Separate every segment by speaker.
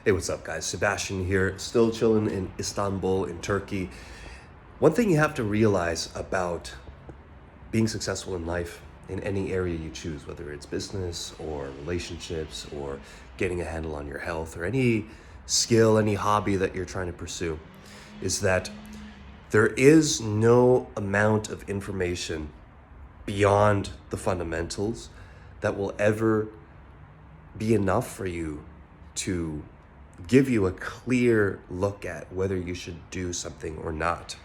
Speaker 1: Hey, what's up, guys? Sebastian here, still chilling in Istanbul, in Turkey. One thing you have to realize about being successful in life, in any area you choose, whether it's business or relationships or getting a handle on your health or any skill, any hobby that you're trying to pursue, is that there is no amount of information beyond the fundamentals that will ever be enough for you to give you a clear look at whether you should do something or not.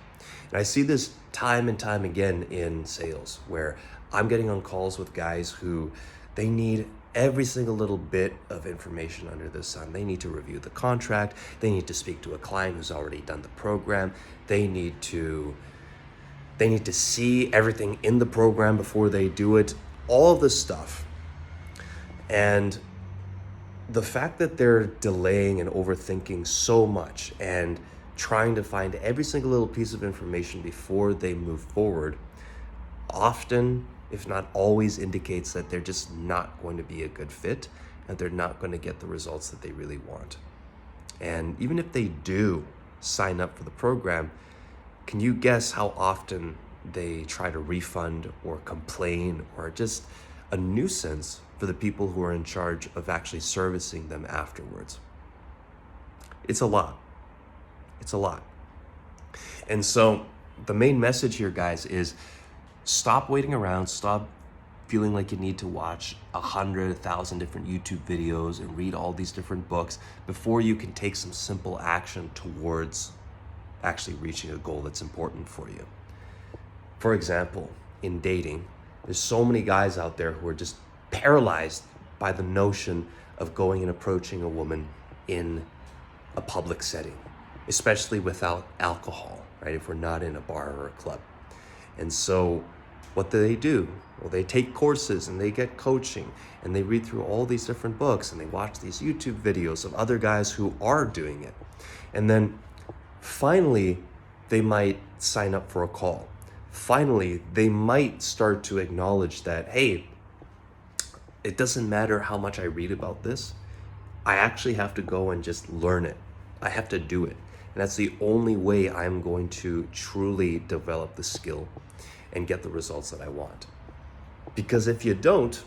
Speaker 1: And I see this time and time again in sales, where I'm getting on calls with guys who they need every single little bit of information under the sun. They need to review the contract. They need to speak to a client who's already done the program. They need to see everything in the program before they do it. All of this stuff. And the fact that they're delaying and overthinking so much and trying to find every single little piece of information before they move forward often, if not always, indicates that they're just not going to be a good fit and they're not going to get the results that they really want. And even if they do sign up for the program, can you guess how often they try to refund or complain or just a nuisance for the people who are in charge of actually servicing them afterwards? It's a lot. It's a lot. And so the main message here, guys, is stop waiting around. Stop feeling like you need to watch 1,000 different YouTube videos and read all these different books before you can take some simple action towards actually reaching a goal that's important for you. For example, in dating, there's so many guys out there who are just paralyzed by the notion of going and approaching a woman in a public setting, especially without alcohol, right? If we're not in a bar or a club. And so what do? Well, they take courses and they get coaching and they read through all these different books and they watch these YouTube videos of other guys who are doing it. And then finally, they might sign up for a call. Finally, they might start to acknowledge that, hey, it doesn't matter how much I read about this. I actually have to go and just learn it. I have to do it. And that's the only way I'm going to truly develop the skill and get the results that I want. Because if you don't,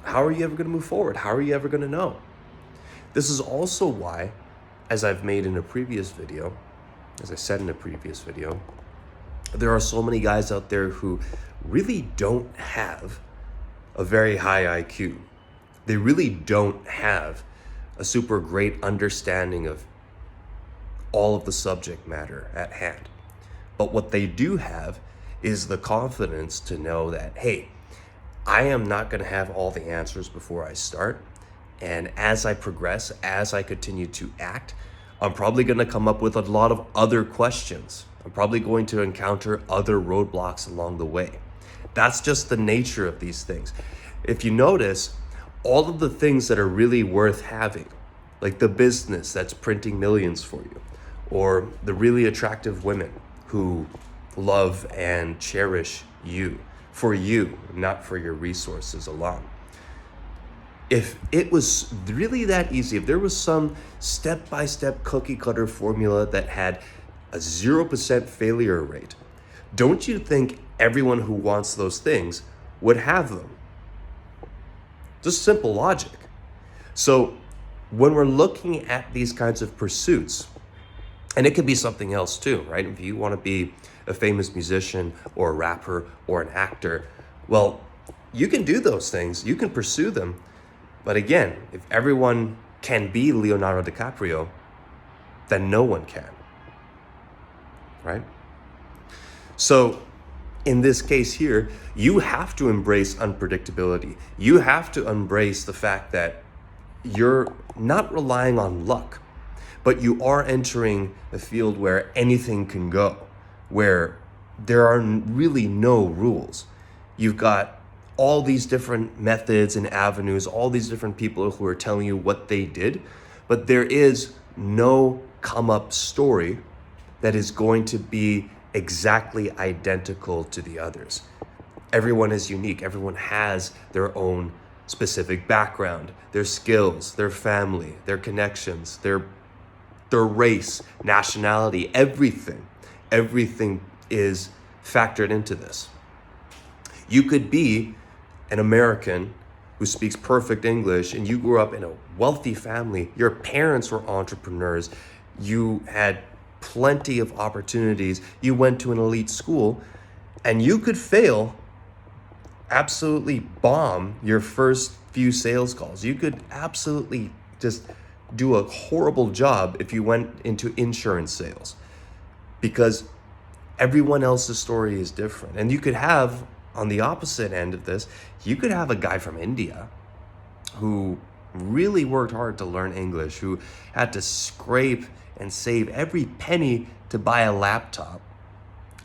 Speaker 1: how are you ever going to move forward? How are you ever going to know? This is also why, as I've made in a previous video, as I said in a previous video, there are so many guys out there who really don't have a very high IQ. They really don't have a super great understanding of all of the subject matter at hand. But what they do have is the confidence to know that, hey, I am not going to have all the answers before I start. And as I progress, as I continue to act, I'm probably going to come up with a lot of other questions. I'm probably going to encounter other roadblocks along the way. That's just the nature of these things. If you notice, all of the things that are really worth having, like the business that's printing millions for you, or the really attractive women who love and cherish you, for you, not for your resources alone. If it was really that easy, if there was some step-by-step cookie cutter formula that had a 0% failure rate, don't you think everyone who wants those things would have them? Just simple logic. So when we're looking at these kinds of pursuits, and it could be something else too, right? If you want to be a famous musician or a rapper or an actor, well, you can do those things, you can pursue them. But again, if everyone can be Leonardo DiCaprio, then no one can, right? So in this case here, you have to embrace unpredictability. You have to embrace the fact that you're not relying on luck, but you are entering a field where anything can go, where there are really no rules. You've got all these different methods and avenues, all these different people who are telling you what they did, but there is no come up story that is going to be exactly identical to the others. Everyone is unique. Everyone has their own specific background, their skills, their family, their connections, their race, nationality, everything. Everything is factored into this. You could be an American who speaks perfect English and you grew up in a wealthy family. Your parents were entrepreneurs. You had plenty of opportunities. You went to an elite school and you could fail, absolutely bomb your first few sales calls. You could absolutely just do a horrible job if you went into insurance sales, because everyone else's story is different. And you could have, on the opposite end of this, you could have a guy from India who really worked hard to learn English, who had to scrape and save every penny to buy a laptop,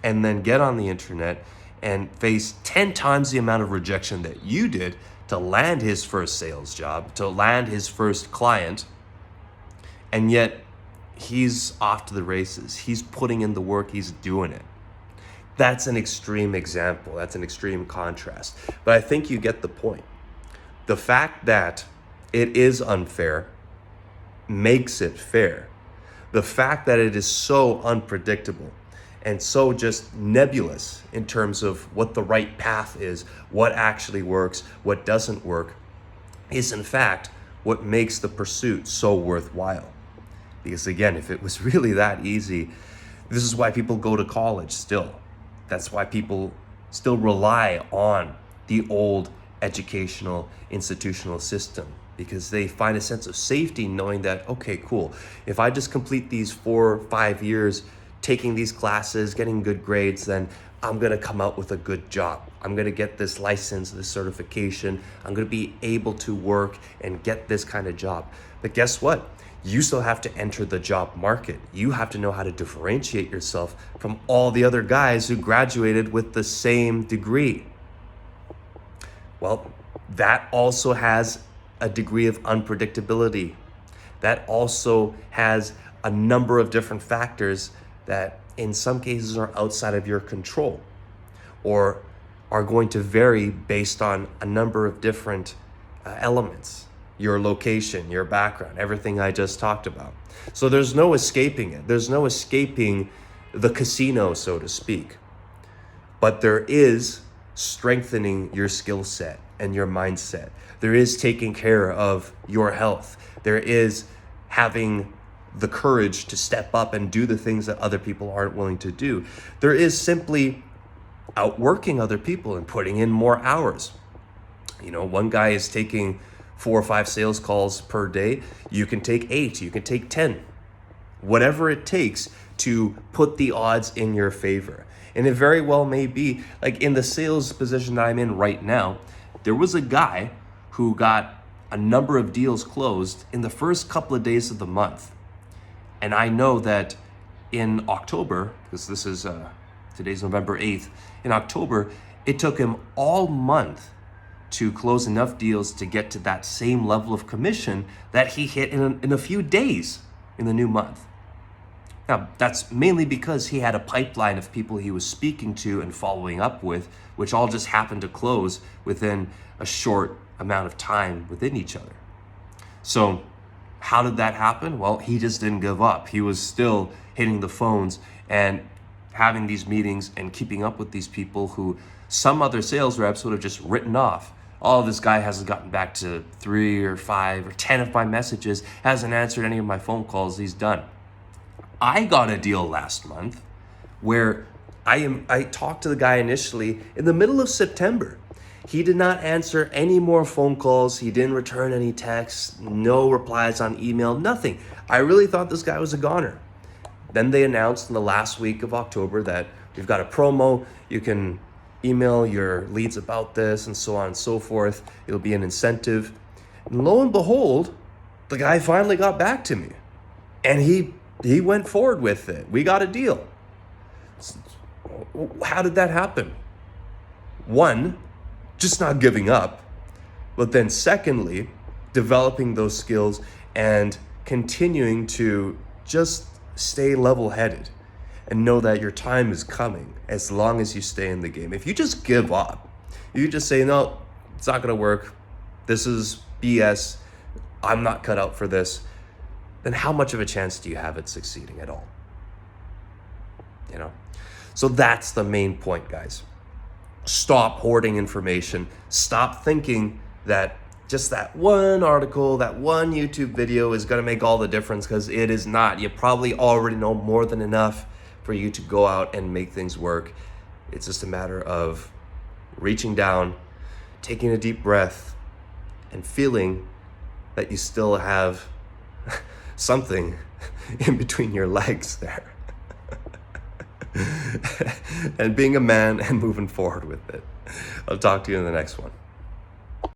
Speaker 1: and then get on the internet and face 10 times the amount of rejection that you did to land his first sales job, to land his first client. And yet he's off to the races. He's putting in the work, he's doing it. That's an extreme example. That's an extreme contrast. But I think you get the point. The fact that it is unfair makes it fair. The fact that it is so unpredictable and so just nebulous in terms of what the right path is, what actually works, what doesn't work, is in fact what makes the pursuit so worthwhile. Because again, if it was really that easy, this is why people go to college still. That's why people still rely on the old educational institutional system, because they find a sense of safety knowing that, okay, cool, if I just complete these 4 or 5 years taking these classes, getting good grades, then I'm gonna come out with a good job. I'm gonna get this license, this certification. I'm gonna be able to work and get this kind of job. But guess what? You still have to enter the job market. You have to know how to differentiate yourself from all the other guys who graduated with the same degree. Well, that also has a degree of unpredictability. That also has a number of different factors that in some cases are outside of your control or are going to vary based on a number of different elements. Your location, your background, everything I just talked about. So there's no escaping it. There's no escaping the casino, so to speak. But there is strengthening your skill set and your mindset. There is taking care of your health. There is having the courage to step up and do the things that other people aren't willing to do. There is simply outworking other people and putting in more hours. You know, one guy is taking 4 or 5 sales calls per day. You can take 8, you can take 10. Whatever it takes to put the odds in your favor. And it very well may be, like in the sales position that I'm in right now, there was a guy who got a number of deals closed in the first couple of days of the month. And I know that in October, because this is, today's November 8th, in October, it took him all month to close enough deals to get to that same level of commission that he hit in a few days in the new month. Now, that's mainly because he had a pipeline of people he was speaking to and following up with, which all just happened to close within a short amount of time within each other. So how did that happen? Well, he just didn't give up. He was still hitting the phones and having these meetings and keeping up with these people who some other sales reps would have just written off. Oh, this guy hasn't gotten back to 3 or 5 or 10 of my messages, hasn't answered any of my phone calls, he's done. I got a deal last month where I talked to the guy initially in the middle of September. He did not answer any more phone calls. He didn't return any texts, no replies on email, nothing. I really thought this guy was a goner. Then they announced in the last week of October that we've got a promo. You can email your leads about this and so on and so forth. It'll be an incentive. And lo and behold, the guy finally got back to me and he went forward with it. We got a deal. How did that happen? One, just not giving up, but then secondly, developing those skills and continuing to just stay level-headed and know that your time is coming as long as you stay in the game. If you just give up, you just say, no, it's not gonna work, this is BS, I'm not cut out for this, then how much of a chance do you have at succeeding at all? You know? So that's the main point, guys. Stop hoarding information. Stop thinking that just that one article, that one YouTube video is going to make all the difference, because it is not. You probably already know more than enough for you to go out and make things work. It's just a matter of reaching down, taking a deep breath, and feeling that you still have something in between your legs there. And being a man and moving forward with it. I'll talk to you in the next one.